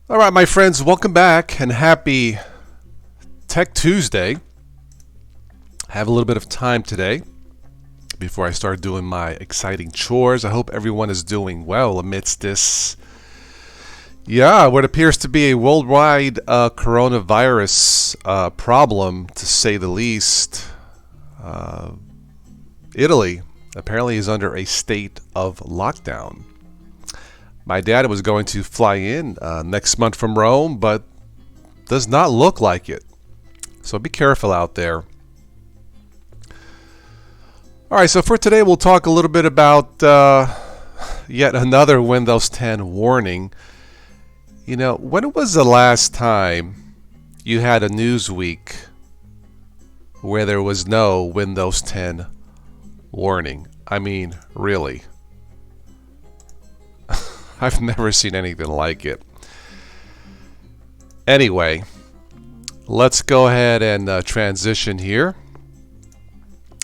All right, my friends, welcome back and happy Tech Tuesday. I have a little bit of time today before I start doing my exciting chores. I hope everyone is doing well amidst this, what appears to be a worldwide coronavirus problem, to say the least. Italy apparently is under a state of lockdown. My dad was going to fly in next month from Rome, but does not look like it. So be careful out there. All right, so for today we'll talk a little bit about yet another Windows 10 warning. You know, when was the last time you had a news week where there was no Windows 10 warning? I mean, really. I've never seen anything like it. Anyway, let's go ahead and transition here.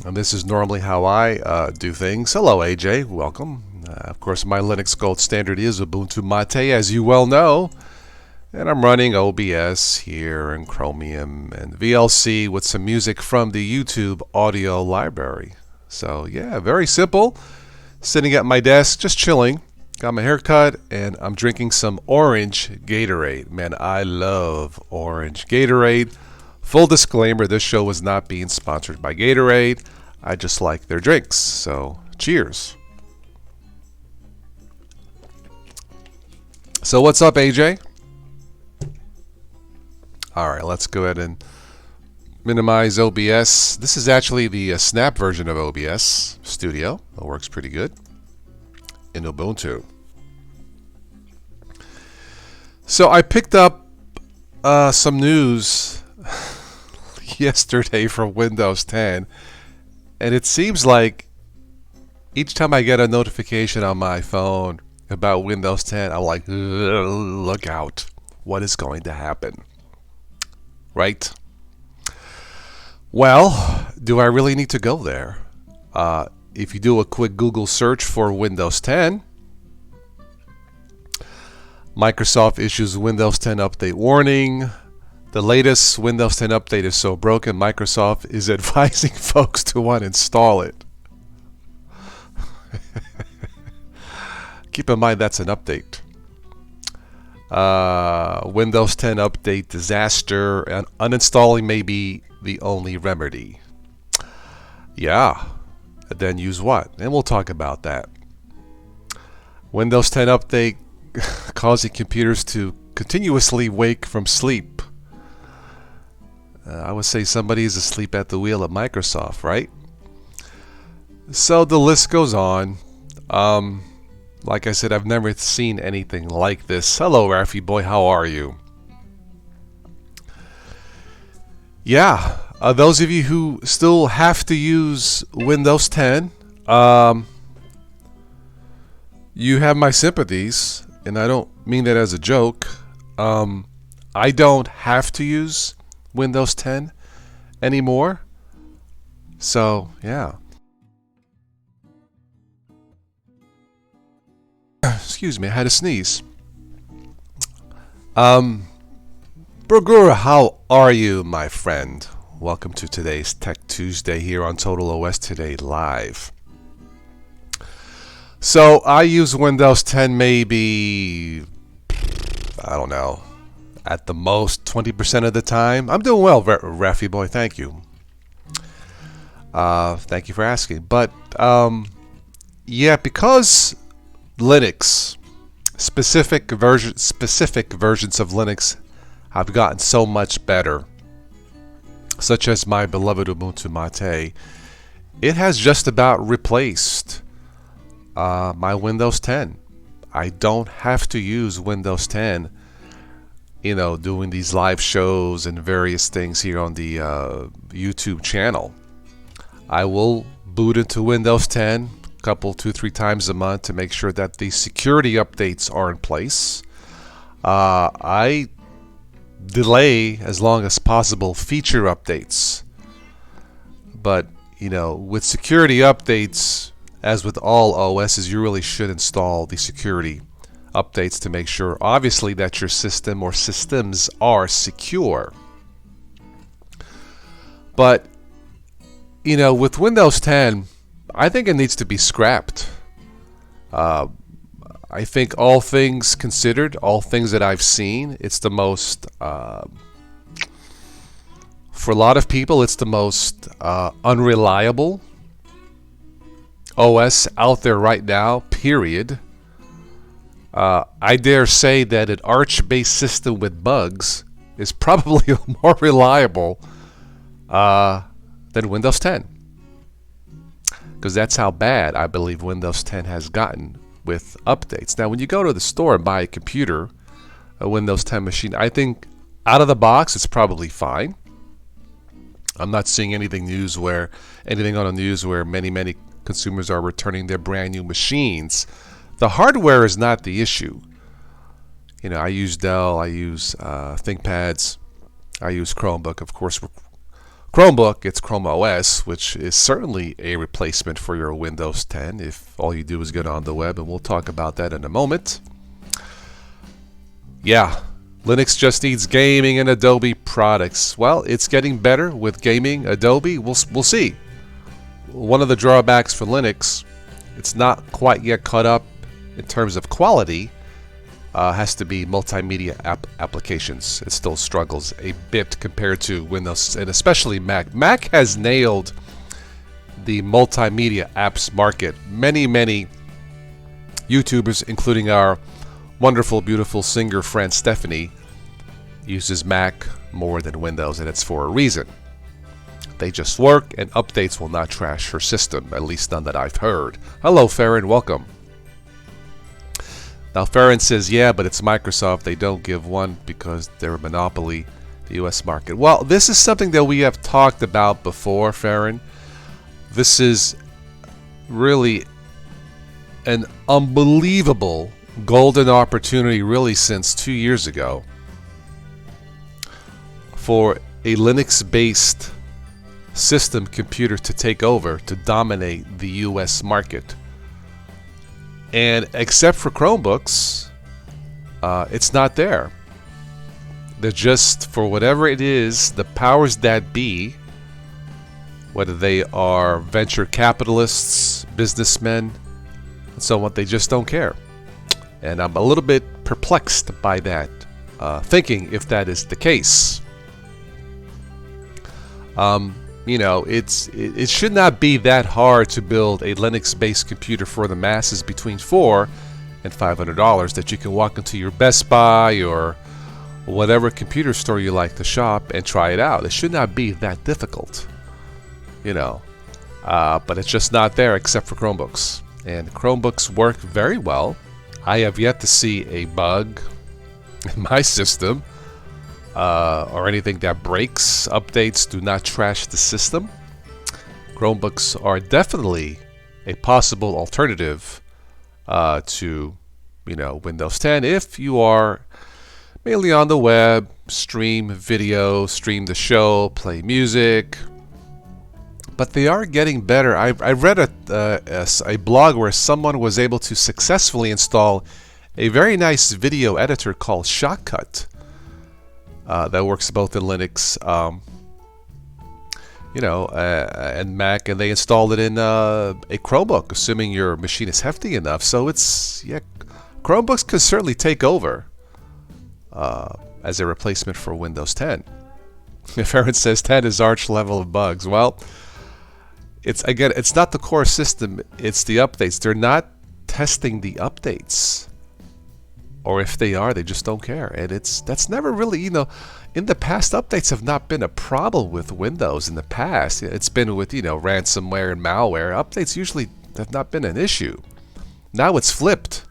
And this is normally how I do things. Hello, AJ. Welcome. Of course, my Linux gold standard is Ubuntu Mate, as you well know. And I'm running OBS here and Chromium and VLC with some music from the YouTube audio library. So, yeah, very simple. Sitting at my desk, just chilling. Got my hair cut, and I'm drinking some orange Gatorade. Man, I love orange Gatorade. Full disclaimer, this show is not being sponsored by Gatorade. I just like their drinks. So, cheers. So, what's up, AJ? All right, let's go ahead and minimize OBS. This is actually the Snap version of OBS Studio. It works pretty good in Ubuntu. So I picked up some news yesterday from Windows 10, and it seems like each time I get a notification on my phone about Windows 10, I'm like, look out, what is going to happen? Right? Well, do I really need to go there? If you do a quick Google search for Windows 10, Microsoft issues Windows 10 update warning. The latest Windows 10 update is so broken, Microsoft is advising folks to uninstall it. Keep in mind that's an update. Windows 10 update disaster, and uninstalling may be the only remedy. Yeah. Then use what? And we'll talk about that. Windows 10 update causing computers to continuously wake from sleep. I would say somebody's asleep at the wheel at Microsoft, right? So the list goes on. Like I said, I've never seen anything like this. Hello, Rafi boy, how are you? Yeah. Those of you who still have to use Windows 10, you have my sympathies, and I don't mean that as a joke. I don't have to use Windows 10 anymore. So, yeah. Excuse me, I had a sneeze. Burgura, how are you, my friend? Welcome to today's Tech Tuesday here on Total OS Today Live. So I use Windows 10 maybe, I don't know, at the most 20% of the time. I'm doing well, Rafi boy, thank you. Thank you for asking. But yeah, because Linux, specific versions of Linux have gotten so much better, such as my beloved Ubuntu Mate, it has just about replaced my Windows 10. I don't have to use Windows 10, doing these live shows and various things here on the YouTube channel. I will boot into Windows 10 a couple, 2-3 times a month to make sure that the security updates are in place. I delay as long as possible feature updates, but with security updates, as with all OSs, you really should install the security updates to make sure, obviously, that your system or systems are secure. But, you know, with Windows 10, I think it needs to be scrapped. I think all things considered, all things that I've seen, it's the most, for a lot of people, it's the most unreliable OS out there right now, period. I dare say that an Arch-based system with bugs is probably more reliable than Windows 10. Because that's how bad I believe Windows 10 has gotten with updates. Now, when you go to the store and buy a computer, a Windows 10 machine, I think out of the box it's probably fine. I'm not seeing anything on the news where many consumers are returning their brand new machines. The hardware is not the issue. You know, I use Dell, I use ThinkPads, I use Chromebook. Of course, Chromebook, it's Chrome OS, which is certainly a replacement for your Windows 10 if all you do is get on the web, and we'll talk about that in a moment. Yeah, Linux just needs gaming and Adobe products. Well, it's getting better with gaming, Adobe. We'll see. One of the drawbacks for Linux, it's not quite yet caught up in terms of quality, has to be multimedia applications. It still struggles a bit compared to Windows and especially Mac. Mac has nailed the multimedia apps market. Many YouTubers, including our wonderful, beautiful singer friend Stephanie, uses Mac more than Windows, and it's for a reason. They just work, and updates will not trash her system, at least none that I've heard. Hello, Farron, welcome. Now, Farron says, yeah, but it's Microsoft. They don't give one because they're a monopoly, the U.S. market. Well, this is something that we have talked about before, Farron. This is really an unbelievable golden opportunity, really, since 2 years ago, for a Linux-based system computer to take over, to dominate the U.S. market. And except for Chromebooks, it's not there. They're just, for whatever it is, the powers that be, whether they are venture capitalists, businessmen, and so on, they just don't care. And I'm a little bit perplexed by that, thinking if that is the case. You know, it should not be that hard to build a Linux-based computer for the masses between $400 and $500 that you can walk into your Best Buy or whatever computer store you like to shop and try it out. It should not be that difficult, you know. But it's just not there except for Chromebooks. And Chromebooks work very well. I have yet to see a bug in my system. Or anything that breaks. Updates do not trash the system. Chromebooks are definitely a possible alternative to, you know, Windows 10 if you are mainly on the web, stream video, stream the show, play music. But they are getting better. I read a blog where someone was able to successfully install a very nice video editor called Shotcut. That works both in Linux, you know, and Mac, and they installed it in a Chromebook, assuming your machine is hefty enough. So it's, yeah, Chromebooks can certainly take over as a replacement for Windows 10. If Aaron says 10 is arch level of bugs, well, it's not the core system, it's the updates. They're not testing the updates. Or if they are, they just don't care. And that's never really, you know, in the past, updates have not been a problem with Windows in the past. It's been with, you know, ransomware and malware. Updates usually have not been an issue. Now it's flipped.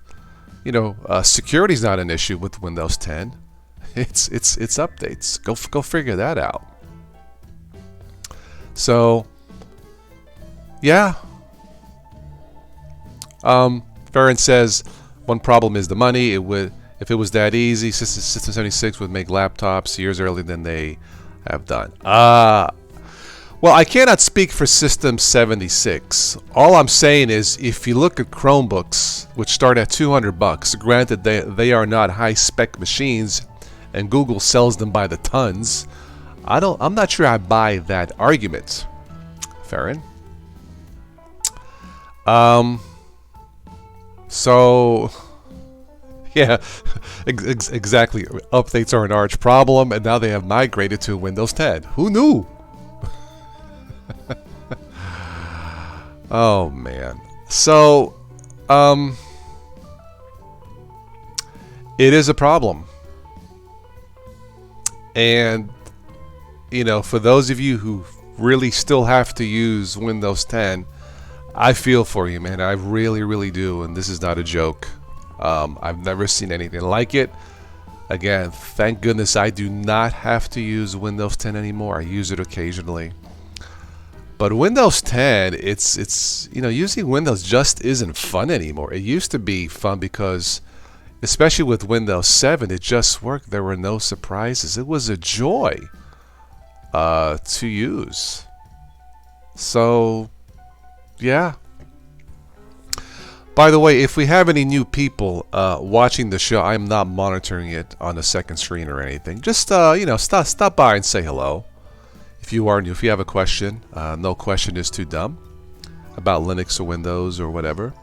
You know, security's not an issue with Windows 10. It's updates. Go figure that out. So, yeah. Farron says, one problem is the money. If it was that easy, System 76 would make laptops years earlier than they have done. Well, I cannot speak for System 76. All I'm saying is, if you look at Chromebooks, which start at $200, granted they are not high-spec machines, and Google sells them by the tons, I'm not sure I buy that argument, Farron. So, yeah, exactly. Updates are an arch problem, and now they have migrated to Windows 10. Who knew? Oh man. So, it is a problem. And, you know, for those of you who really still have to use Windows 10, I feel for you, man. I really, really do. And this is not a joke. I've never seen anything like it. Again, thank goodness I do not have to use Windows 10 anymore. I use it occasionally. But Windows 10, it's you know, using Windows just isn't fun anymore. It used to be fun because, especially with Windows 7, it just worked. There were no surprises. It was a joy to use. So, yeah. By the way, if we have any new people watching the show, I'm not monitoring it on the second screen or anything. Just you know, stop by and say hello. If you are new, if you have a question, no question is too dumb about Linux or Windows or whatever,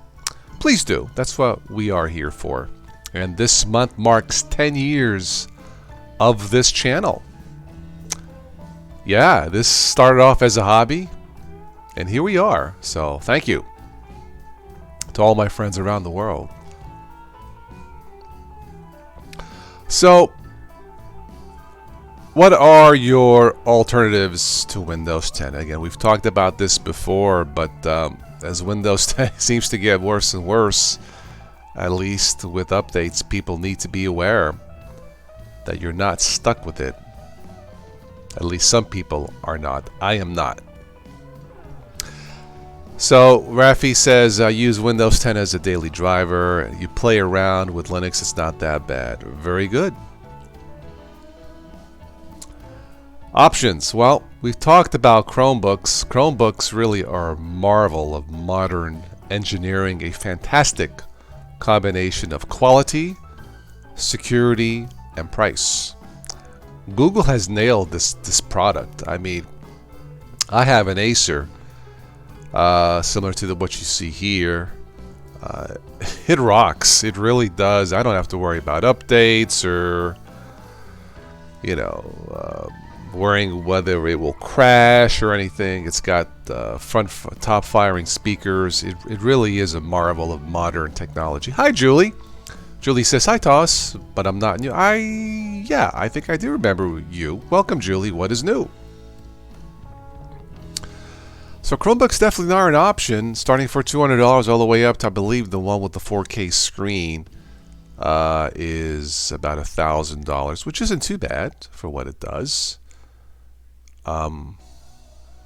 please do. That's what we are here for. And this month marks 10 years of this channel. Yeah, this started off as a hobby, and here we are. So thank you to all my friends around the world. So, what are your alternatives to Windows 10? Again, we've talked about this before, but as Windows 10 seems to get worse and worse, at least with updates, people need to be aware that you're not stuck with it. At least some people are not. I am not. So, Rafi says, use Windows 10 as a daily driver. You play around with Linux, it's not that bad. Very good. Options. Well, we've talked about Chromebooks. Chromebooks really are a marvel of modern engineering, a fantastic combination of quality, security, and price. Google has nailed this product. I mean, I have an Acer, similar to what you see here. It rocks. It really does. I don't have to worry about updates or, you know, worrying whether it will crash or anything. It's got top firing speakers. It really is a marvel of modern technology. Hi, Julie. Julie says, hi, Toss, but I'm not new. Yeah, I think I do remember you. Welcome, Julie. What is new? So Chromebooks definitely are an option, starting for $200 all the way up to, I believe, the one with the 4K screen is about $1,000, which isn't too bad for what it does.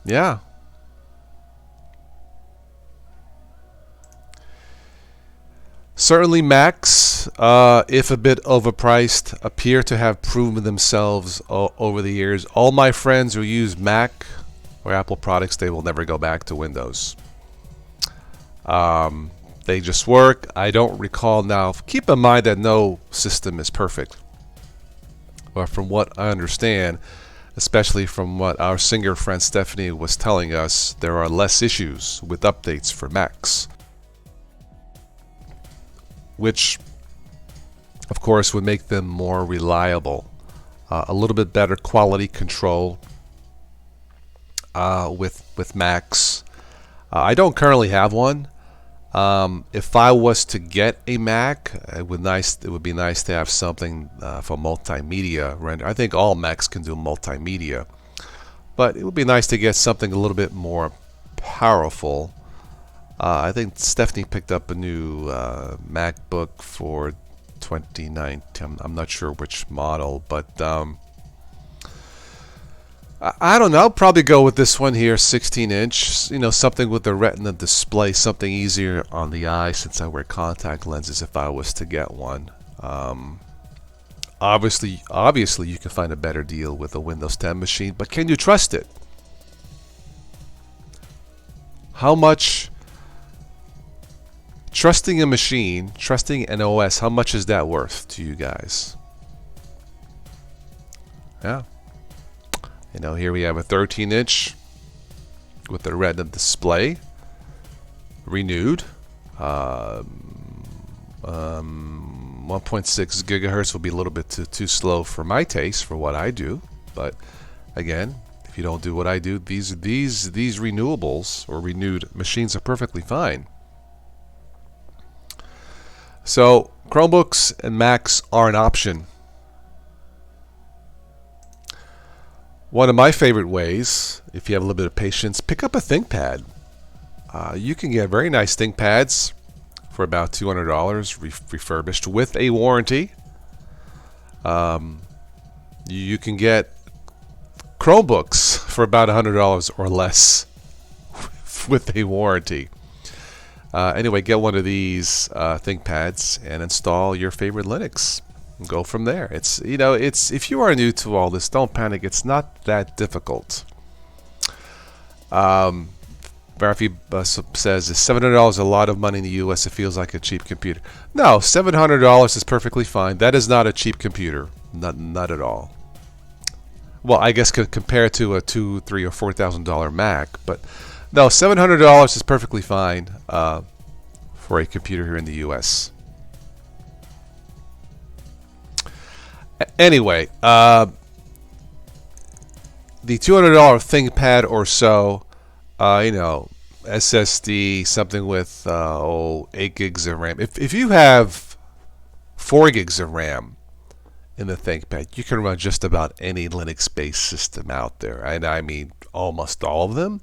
Yeah. Certainly Macs, if a bit overpriced, appear to have proven themselves over the years. All my friends who use Mac or Apple products, they will never go back to Windows. They just work. I don't recall now. Keep in mind that no system is perfect. But from what I understand, especially from what our singer friend Stephanie was telling us, there are less issues with updates for Macs, which of course would make them more reliable. A little bit better quality control with Macs. I don't currently have one. If I was to get a Mac, it would be nice to have something for multimedia render. I think all Macs can do multimedia, but it would be nice to get something a little bit more powerful. I think Stephanie picked up a new MacBook for 2019. I'm not sure which model, but I don't know. I'll probably go with this one here, 16-inch. You know, something with the Retina display, something easier on the eye since I wear contact lenses. If I was to get one, obviously, you can find a better deal with a Windows 10 machine, but can you trust it? how much trusting a machine, trusting an OS, how much is that worth to you guys? Yeah. You know, here we have a 13-inch with a Retina display, renewed. 1.6 gigahertz will be a little bit too slow for my taste, for what I do. But again, if you don't do what I do, these renewables or renewed machines are perfectly fine. So Chromebooks and Macs are an option. One of my favorite ways, if you have a little bit of patience, pick up a ThinkPad. You can get very nice ThinkPads for about $200 refurbished with a warranty. You can get Chromebooks for about $100 or less with a warranty. Anyway, get one of these ThinkPads and install your favorite Linux. Go from there. It's if you are new to all this, don't panic. It's not that difficult. Murphy says, is $700 a lot of money in the U.S.? It feels like a cheap computer. No, $700 is perfectly fine. That is not a cheap computer. Not at all. Well, I guess compared to a $2,000, $3,000, or $4,000 Mac, but no, $700 is perfectly fine for a computer here in the U.S. Anyway, the $200 ThinkPad or so, SSD, something with 8 gigs of RAM. If you have 4 gigs of RAM in the ThinkPad, you can run just about any Linux-based system out there, and I mean almost all of them.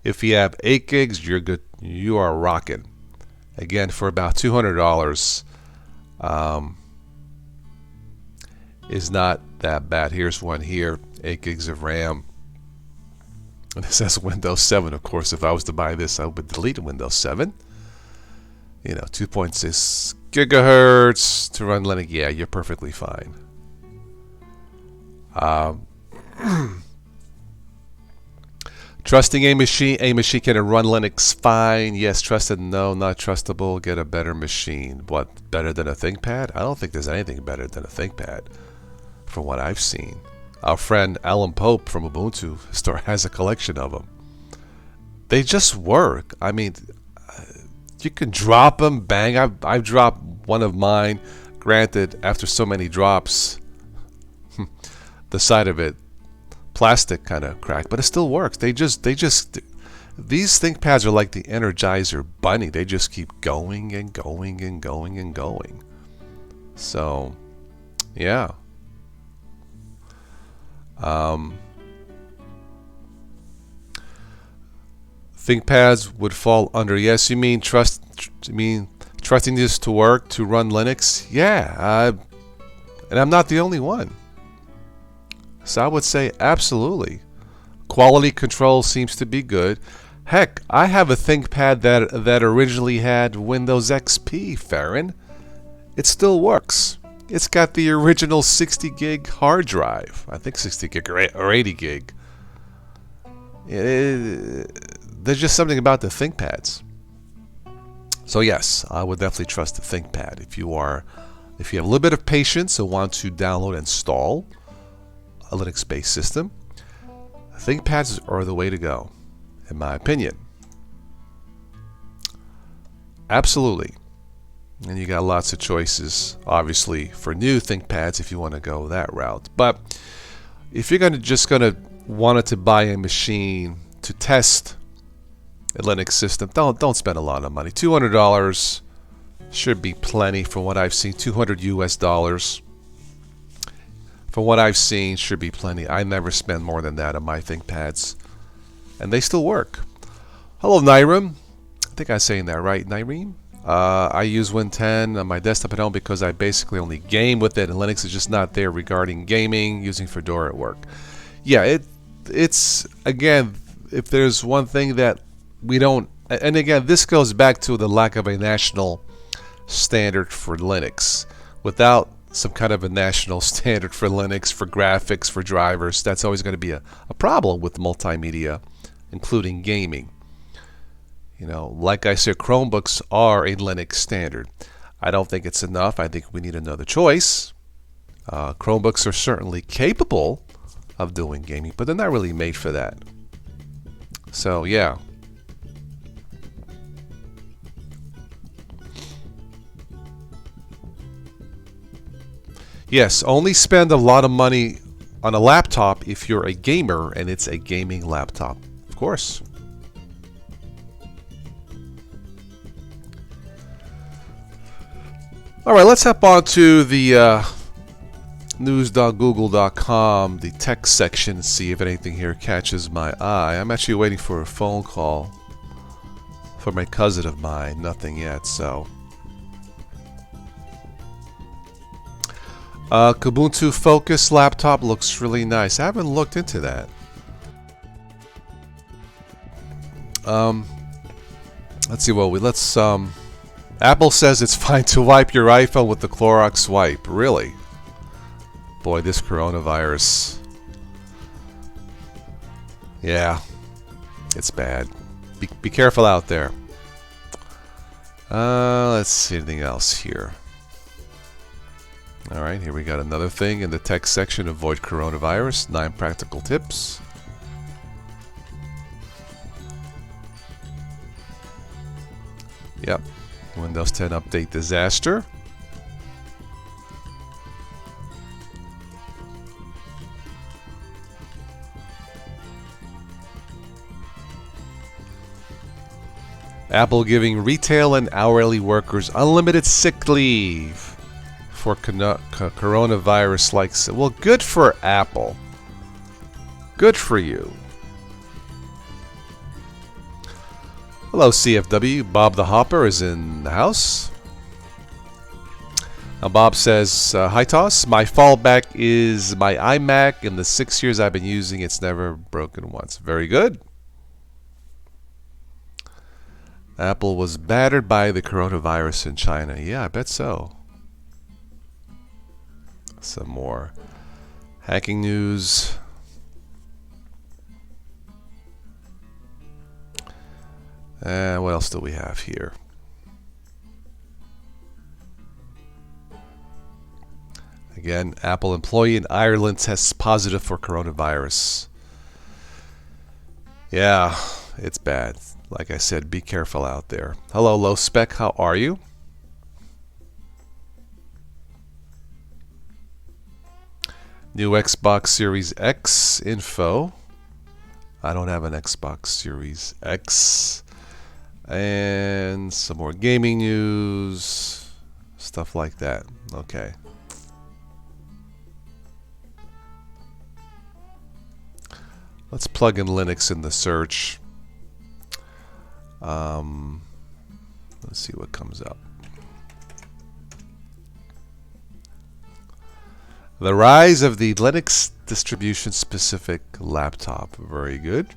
If you have 8 gigs, you're good. You are rocking. Again, for about $200, is not that bad. Here's one here, 8 gigs of RAM. And this has Windows 7, of course. If I was to buy this, I would delete Windows 7. 2.6 gigahertz to run Linux. Yeah, you're perfectly fine. Trusting a machine can run Linux fine. Yes, trusted. No, not trustable. Get a better machine. What, better than a ThinkPad? I don't think there's anything better than a ThinkPad from what I've seen. Our friend Alan Pope from Ubuntu Store has a collection of them. They just work. I mean, you can drop them, bang. I've dropped one of mine. Granted, after so many drops, the side of it, plastic kind of cracked, but it still works. These ThinkPads are like the Energizer Bunny. They just keep going and going and going and going. So, yeah. ThinkPads would fall under, yes, you mean trusting this to work, to run Linux? Yeah, and I'm not the only one. So I would say absolutely. Quality control seems to be good. Heck, I have a ThinkPad that originally had Windows XP, Farron. It still works. It's got the original 60 gig hard drive. I think 60 gig or 80 gig. There's just something about the ThinkPads. So yes, I would definitely trust the ThinkPad. If you have a little bit of patience and want to download and install a Linux-based system, ThinkPads are the way to go, in my opinion. Absolutely. And you got lots of choices, obviously, for new ThinkPads if you want to go that route. But if you're just gonna want to buy a machine to test a Linux system, don't spend a lot of money. $200 should be plenty from what I've seen. $200 US. From what I've seen, should be plenty. I never spend more than that on my ThinkPads, and they still work. Hello, Nyrim. I think I'm saying that right, Nyrim. I use Win 10 on my desktop at home because I basically only game with it, and Linux is just not there regarding gaming, using Fedora at work. Yeah, it's again, if there's one thing that we don't, and again, this goes back to the lack of a national standard for Linux. Without some kind of a national standard for Linux, for graphics, for drivers, that's always going to be a problem with multimedia, including gaming. You know, like I said, Chromebooks are a Linux standard. I don't think it's enough. I think we need another choice. Chromebooks are certainly capable of doing gaming, but they're not really made for that. So, yeah. Yes, only spend a lot of money on a laptop if you're a gamer and it's a gaming laptop. Of course. All right, let's hop on to the news.google.com, the tech section, and see if anything here catches my eye. I'm actually waiting for a phone call from a cousin of mine. Nothing yet, so. Ubuntu Focus laptop looks really nice. I haven't looked into that. Let's see. Well, let's. Apple says it's fine to wipe your iPhone with the Clorox wipe. Really? Boy, this coronavirus. Yeah, it's bad. Be careful out there. Let's see anything else here. All right, here we got another thing in the tech section. Avoid coronavirus. 9 practical tips. Yep. Windows 10 update disaster. Apple giving retail and hourly workers unlimited sick leave for coronavirus like. Well, good for Apple. Good for you. Hello, CFW. Bob the Hopper is in the house. Now, Bob says, hi, Toss. My fallback is my iMac. In the 6 years I've been using, it's never broken once. Very good. Apple was battered by the coronavirus in China. Yeah, I bet so. Some more hacking news. What else do we have here? Again, Apple employee in Ireland tests positive for coronavirus. Yeah, it's bad. Like I said, be careful out there. Hello, Low Spec. How are you? New Xbox Series X info. I don't have an Xbox Series X. And some more gaming news. Stuff like that. Okay. Let's plug in Linux in the search. Let's see what comes up. The rise of the Linux distribution-specific laptop. Very good.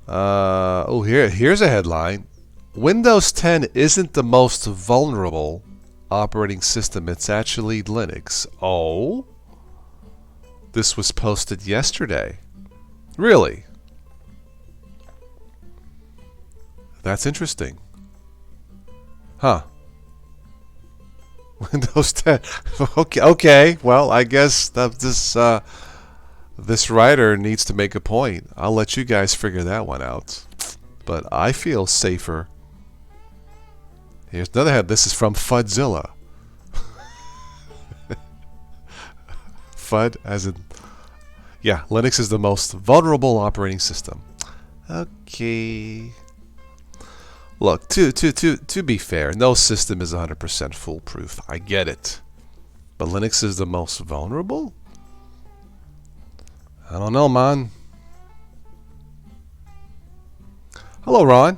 Here's a headline. Windows 10 isn't the most vulnerable operating system. It's actually Linux. Oh? This was posted yesterday. Really? That's interesting. Huh. Windows 10. Okay. Well, I guess that this writer needs to make a point. I'll let you guys figure that one out. But I feel safer. Here's another head. This is from Fudzilla. FUD as in... Yeah, Linux is the most vulnerable operating system. Okay. Look, to be fair, no system is 100% foolproof. I get it. But Linux is the most vulnerable? I don't know, man. Hello, Ron.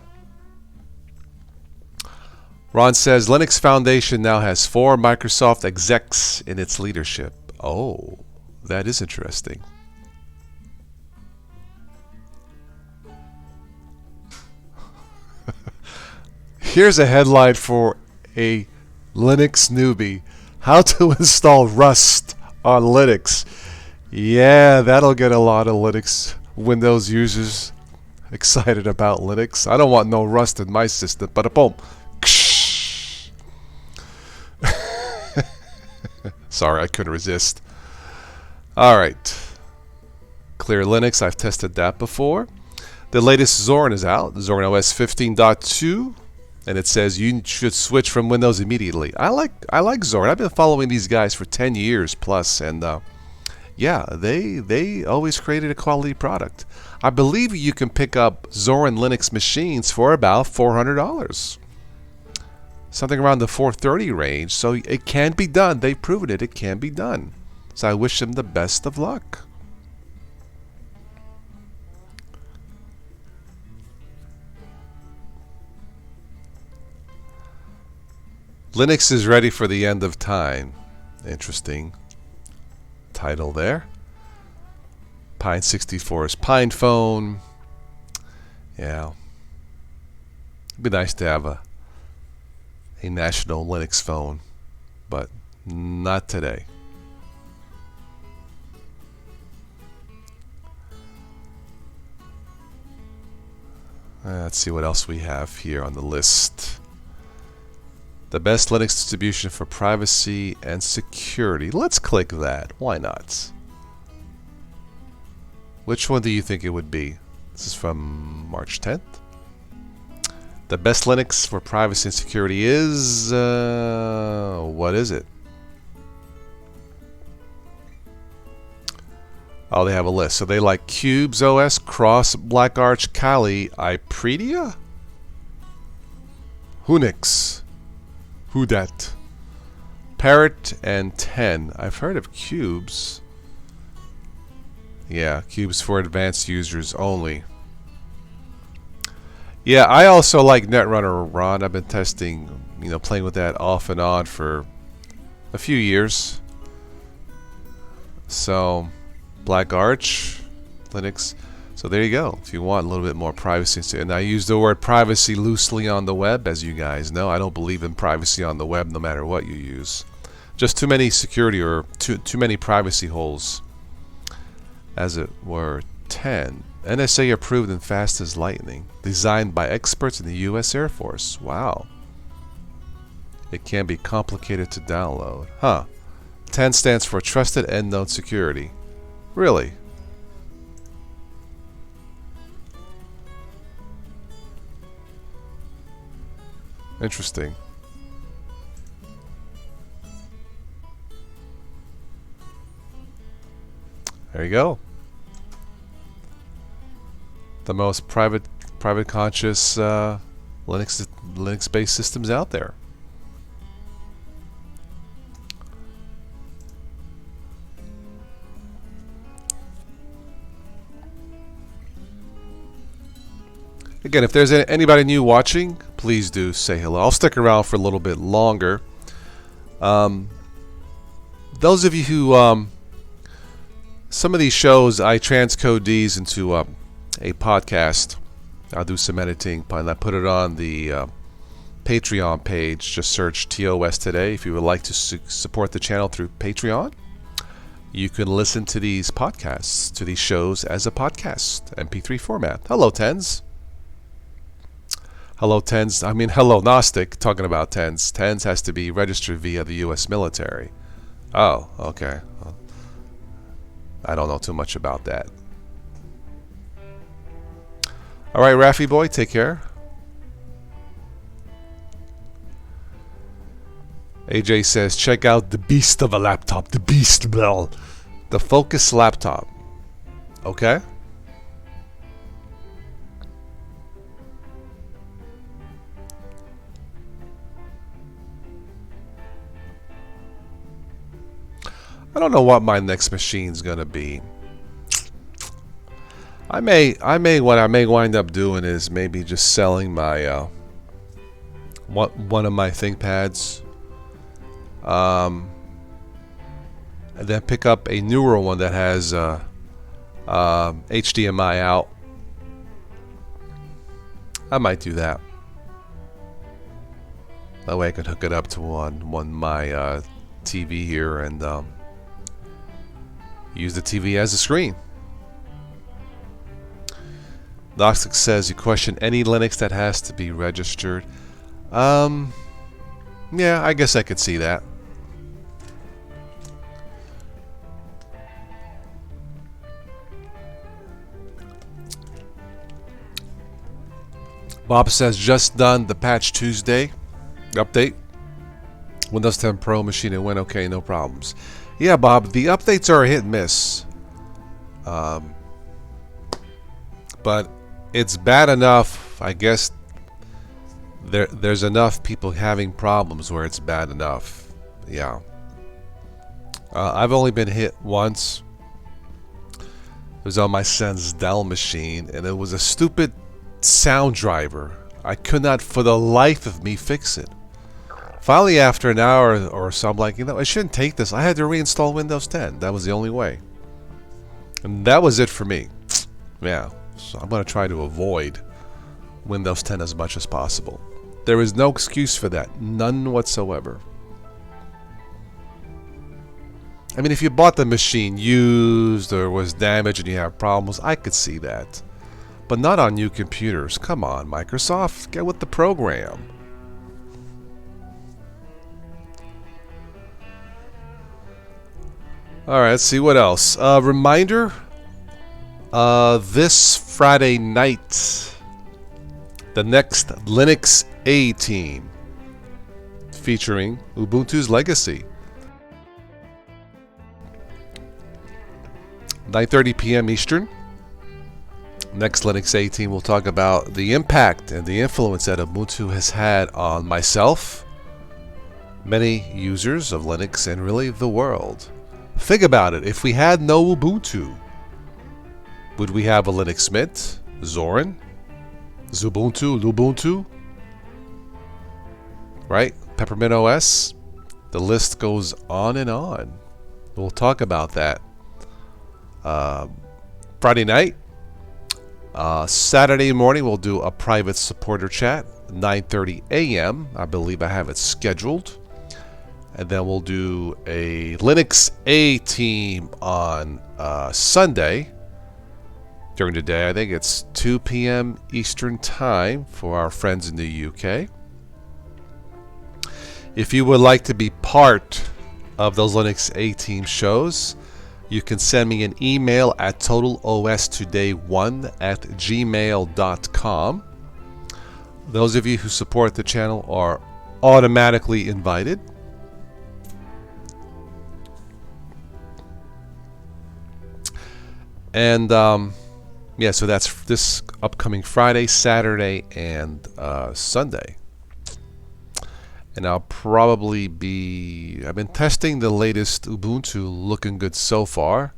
Ron says Linux Foundation now has 4 Microsoft execs in its leadership. Oh, that is interesting. Here's a headline for a Linux newbie. How to install Rust on Linux. Yeah, that'll get a lot of Linux Windows users excited about Linux. I don't want no rust in my system. But boom. Sorry, I couldn't resist. Alright. Clear Linux, I've tested that before. The latest Zorin is out, Zorin OS 15.2, and it says you should switch from Windows immediately. I like Zorin. I've been following these guys for 10 years plus, and yeah, they always created a quality product. I believe you can pick up Zorin Linux machines for about $400. Something around the $430 range, so it can be done. They've proven it. It can be done. So I wish them the best of luck. Linux is ready for the end of time. Interesting title there. Pine 64 is Pine Phone. Yeah. It'd be nice to have a national Linux phone, but not today. Let's see what else we have here on the list. The best Linux distribution for privacy and security. Let's click that. Why not? Which one do you think it would be? This is from March 10th. The best Linux for privacy and security is... what is it? Oh, they have a list. So they like Cubes OS, Cross, Black Arch, Kali, Ipredia? Hunix. Who dat? Parrot and 10. I've heard of Cubes. Yeah, Cubes for advanced users only. Yeah, I also like Netrunner, Ron. I've been testing, playing with that off and on for a few years. So, Black Arch, Linux. So there you go. If you want a little bit more privacy, and I use the word privacy loosely on the web, as you guys know. I don't believe in privacy on the web, no matter what you use. Just too many security or too many privacy holes, as it were. 10. NSA approved and fast as lightning. Designed by experts in the U.S. Air Force. Wow. It can be complicated to download. Huh. 10 stands for Trusted Endnote Security. Really? Interesting. There you go. The most private conscious Linux-based systems out there. Again, if there's anybody new watching, please do say hello. I'll stick around for a little bit longer. Those of you who some of these shows, I transcode these into a podcast. I'll do some editing, and I put it on the Patreon page. Just search TOS Today. If you would like to support the channel through Patreon, you can listen to these podcasts, to these shows as a podcast, MP3 format. Hello, Tens. Hello, Tens. I mean, hello, Gnostic. Talking about Tens. Tens has to be registered via the U.S. military. Oh, okay. Well, I don't know too much about that. All right, Raffy boy, take care. AJ says, check out the beast of a laptop. The beast, bell. The Focus laptop. Okay. I don't know what my next machine's gonna be. What I may wind up doing is maybe just selling my one of my ThinkPads, and then pick up a newer one that has HDMI out. I might do that. That way I can hook it up to my TV here and use the TV as a screen. Doxic says you question any Linux that has to be registered. Yeah, I guess I could see that. Bob says just done the Patch Tuesday update. Windows 10 Pro machine, it went okay, no problems. Yeah, Bob, the updates are a hit and miss. But it's bad enough, I guess. There's enough people having problems where it's bad enough. Yeah. I've only been hit once. It was on my son's Dell machine, and it was a stupid sound driver. I could not for the life of me fix it. Finally, after an hour or so, I'm like, you know, I shouldn't take this. I had to reinstall Windows 10. That was the only way. And that was it for me. Yeah. So I'm going to try to avoid Windows 10 as much as possible. There is no excuse for that. None whatsoever. I mean, if you bought the machine used or was damaged and you have problems, I could see that. But not on new computers. Come on, Microsoft. Get with the program. Alright, let's see what else. Reminder. This Friday night, the next Linux A Team featuring Ubuntu's Legacy. 9:30 p.m. Eastern. Next Linux A Team will talk about the impact and the influence that Ubuntu has had on myself, many users of Linux, and really the world. Think about it. If we had no Ubuntu, would we have a Linux Mint, Zorin, Xubuntu, Lubuntu, right? Peppermint OS? The list goes on and on. We'll talk about that Friday night. Saturday morning we'll do a private supporter chat, 9:30 a.m. I believe I have it scheduled. And then we'll do a Linux A Team on Sunday during the day. I think it's 2 p.m. Eastern Time for our friends in the UK. If you would like to be part of those Linux A Team shows, you can send me an email at totalOStoday1@gmail.com. Those of you who support the channel are automatically invited. And yeah, so that's this upcoming Friday, Saturday, and Sunday. And I'll probably be... I've been testing the latest Ubuntu, looking good so far.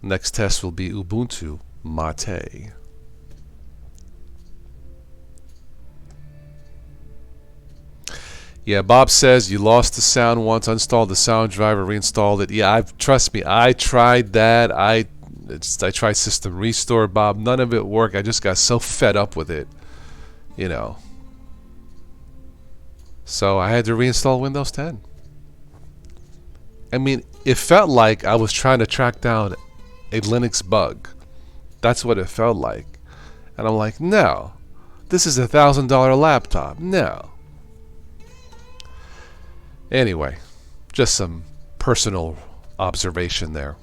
Next test will be Ubuntu Mate. Yeah, Bob says you lost the sound once, uninstalled the sound driver, reinstalled it. Yeah, trust me, I tried that. I tried System Restore, Bob. None of it worked. I just got so fed up with it, you know. So I had to reinstall Windows 10. I mean, it felt like I was trying to track down a Linux bug. That's what it felt like. And I'm like, no, this is a $1,000 laptop. No. Anyway, just some personal observation there.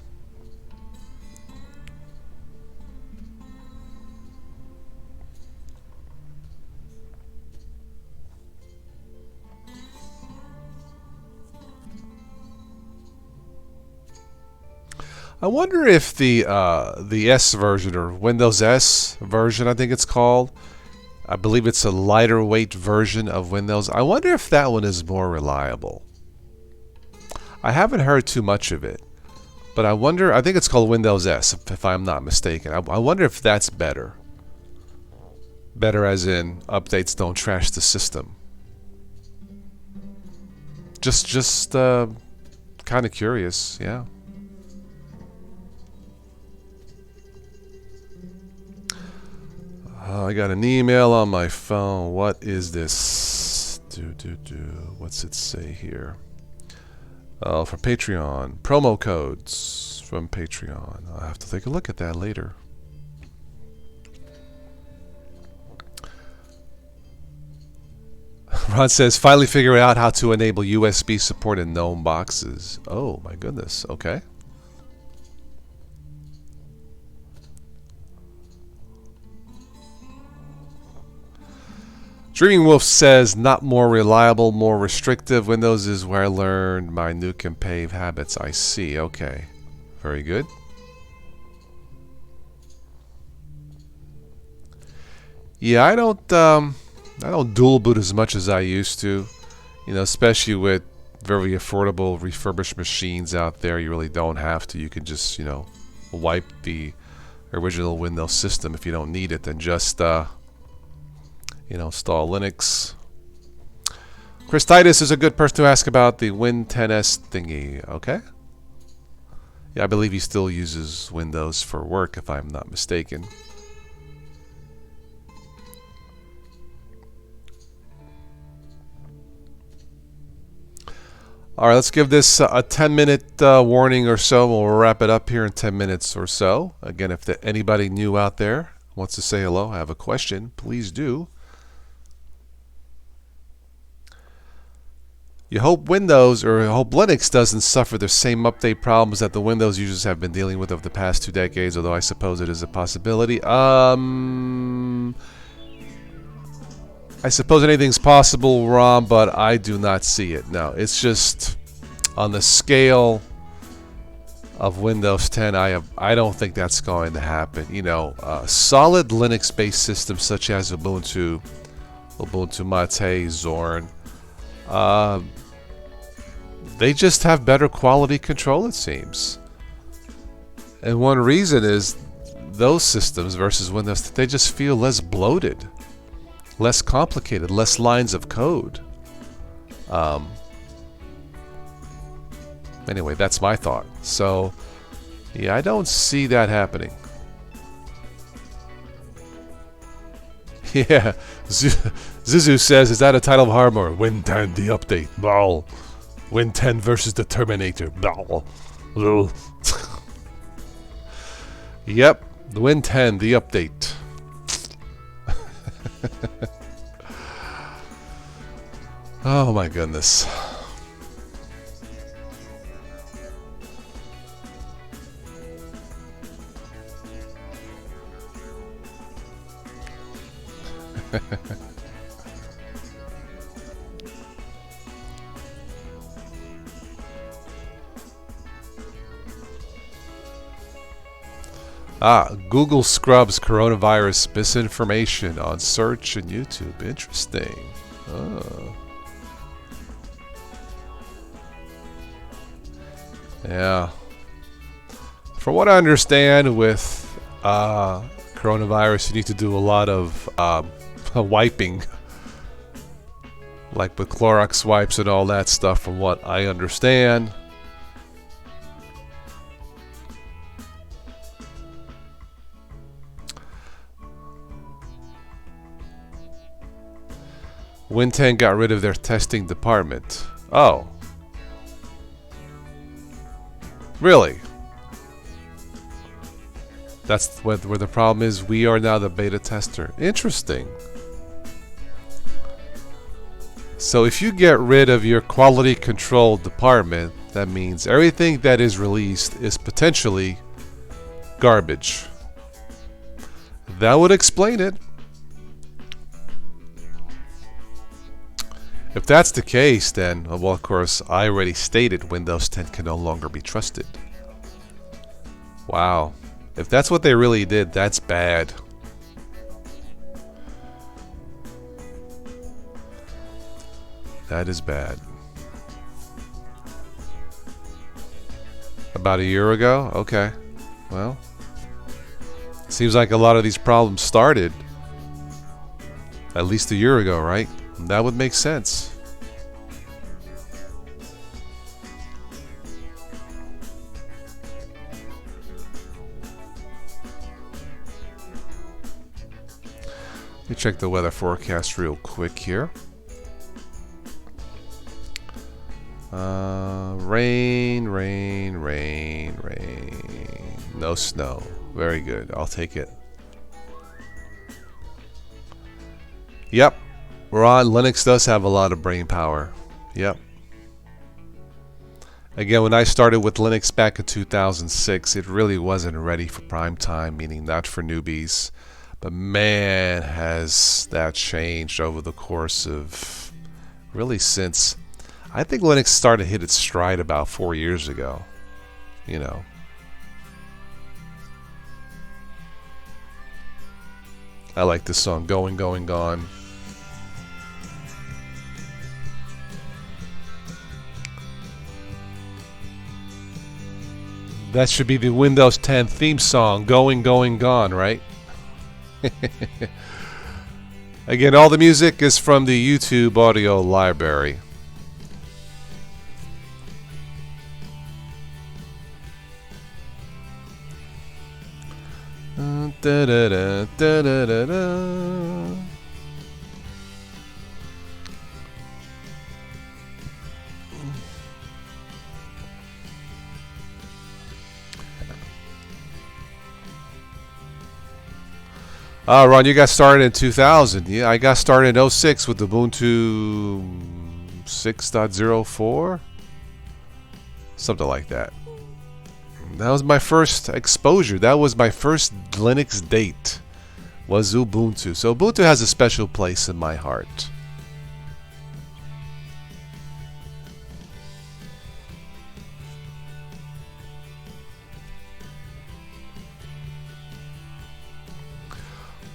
I wonder if the S version, or Windows S version, I think it's called, I believe it's a lighter weight version of Windows. I wonder if that one is more reliable. I haven't heard too much of it, but I wonder, I think it's called Windows S, if I'm not mistaken. I wonder if that's better. Better as in updates don't trash the system. Just kind of curious, yeah. I got an email on my phone. What is this? What's it say here? From Patreon. Promo codes from Patreon. I'll have to take a look at that later. Ron says, finally figured out how to enable USB support in GNOME boxes. Oh my goodness. Okay. Dreaming Wolf says, not more reliable, more restrictive. Windows is where I learned my nuke and pave habits. I see. Okay. Very good. Yeah, I don't dual boot as much as I used to. You know, especially with very affordable refurbished machines out there. You really don't have to. You can just, you know, wipe the original Windows system if you don't need it, and just you know, install Linux. Chris Titus is a good person to ask about the Win10s thingy. Okay. Yeah, I believe he still uses Windows for work, if I'm not mistaken. All right, let's give this a 10-minute warning or so. We'll wrap it up here in 10 minutes or so. Again, if anybody new out there wants to say hello, have a question, please do. You hope Windows or hope Linux doesn't suffer the same update problems that the Windows users have been dealing with over the past 2 decades, although I suppose it is a possibility. I suppose anything's possible, Ron, but I do not see it. No, it's just on the scale of Windows 10, I don't think that's going to happen. You know, solid Linux-based systems such as Ubuntu Mate, Zorn, they just have better quality control, it seems. And one reason is those systems versus Windows, they just feel less bloated, less complicated, less lines of code. Anyway, that's my thought. So, yeah, I don't see that happening. Yeah, Zuzu says, is that a title of hardware? Win 10, the update. Ball. Win 10 versus the Terminator. Ball. Yep, the Win 10, the update. Oh my goodness. Google scrubs coronavirus misinformation on search and YouTube. Interesting. Oh. Yeah. From what I understand, with coronavirus, you need to do a lot of wiping, like with Clorox wipes and all that stuff, from what I understand. Win 10 got rid of their testing department. Oh. Really? That's where the problem is. We are now the beta tester. Interesting. So if you get rid of your quality control department, that means everything that is released is potentially garbage. That would explain it. If that's the case, then, well, of course, I already stated Windows 10 can no longer be trusted. Wow. If that's what they really did, that's bad. That is bad. About a year ago? Okay. Well, seems like a lot of these problems started at least a year ago, right? That would make sense. Let me check the weather forecast real quick here. Rain, rain, rain, rain. No snow. Very good. I'll take it. Yep. Ron, Linux does have a lot of brain power. Yep. Again, when I started with Linux back in 2006, it really wasn't ready for prime time, meaning not for newbies. But man, has that changed over the course of really since I think Linux started to hit its stride about 4 years ago. You know. I like this song, Going, Going, Gone. That should be the Windows 10 theme song, Going, Going, Gone, right? Again, all the music is from the YouTube audio library. Da, da, da, da, da, da, da. Ron, you got started in 2000. Yeah, I got started in 06 with Ubuntu 6.04. Something like that. That was my first exposure. That was my first Linux date. Was Ubuntu. So Ubuntu has a special place in my heart.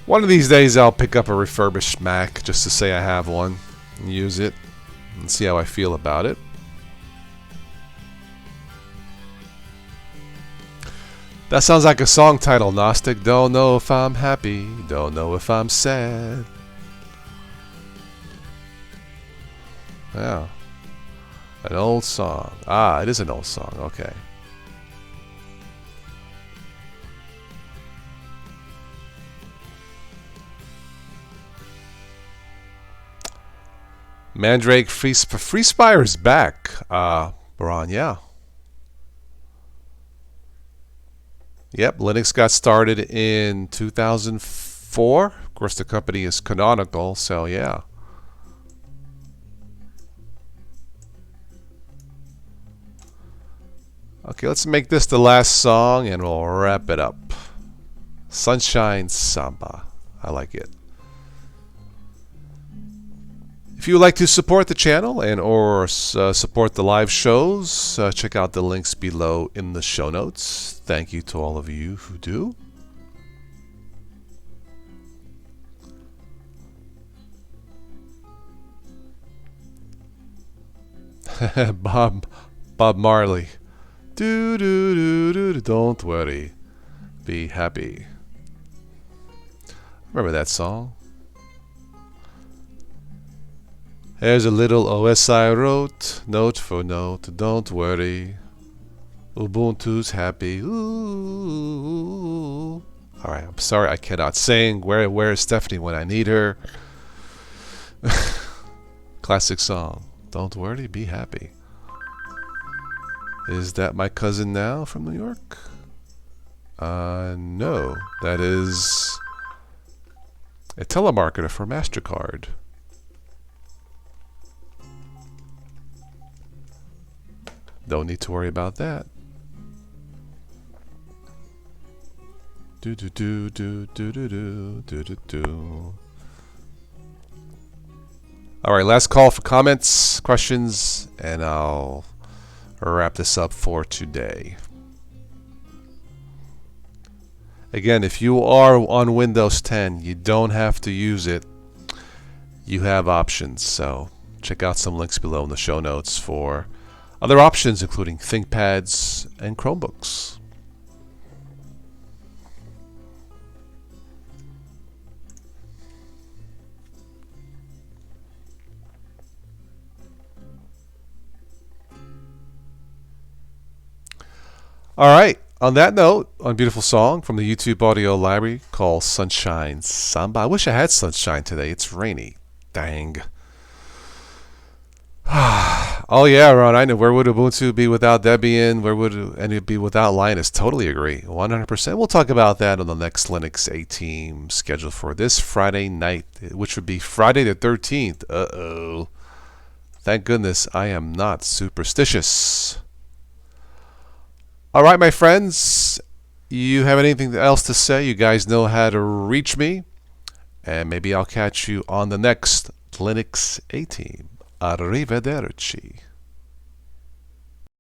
One of these days I'll pick up a refurbished Mac just to say I have one and use it and see how I feel about it. That sounds like a song title, Gnostic. Don't know if I'm happy, don't know if I'm sad. Yeah. An old song. Ah, it is an old song, okay. Mandrake Freespire is back, Ron, yeah. Yep, Linux got started in 2004. Of course, the company is Canonical, so yeah. Okay, let's make this the last song and we'll wrap it up. Sunshine Samba. I like it. If you would like to support the channel and or support the live shows, check out the links below in the show notes. Thank you to all of you who do. Bob Marley. Do do do do. Don't worry, be happy. Remember that song? Here's a little OS I wrote, note for note, don't worry. Ubuntu's happy. Ooh. Alright, I'm sorry I cannot sing. Where is Stephanie when I need her? Classic song. Don't worry, be happy. Is that my cousin now from New York? No. That is a telemarketer for MasterCard. Don't need to worry about that. Do do do do do do do do do do. All right, last call for comments, questions, and I'll wrap this up for today. Again, if you are on Windows 10, you don't have to use it. You have options, so check out some links below in the show notes for other options, including ThinkPads and Chromebooks. All right, on that note, on a beautiful song from the YouTube audio library called Sunshine Samba. I wish I had sunshine today. It's rainy. Dang. Oh yeah, Ron. I know. Where would Ubuntu be without Debian? Where would it be without Linus? Totally agree. 100%. We'll talk about that on the next Linux A Team scheduled for this Friday night, which would be Friday the 13th. Uh-oh. Thank goodness I am not superstitious. All right, my friends. You have anything else to say? You guys know how to reach me. And maybe I'll catch you on the next Linux A Team. Arrivederci.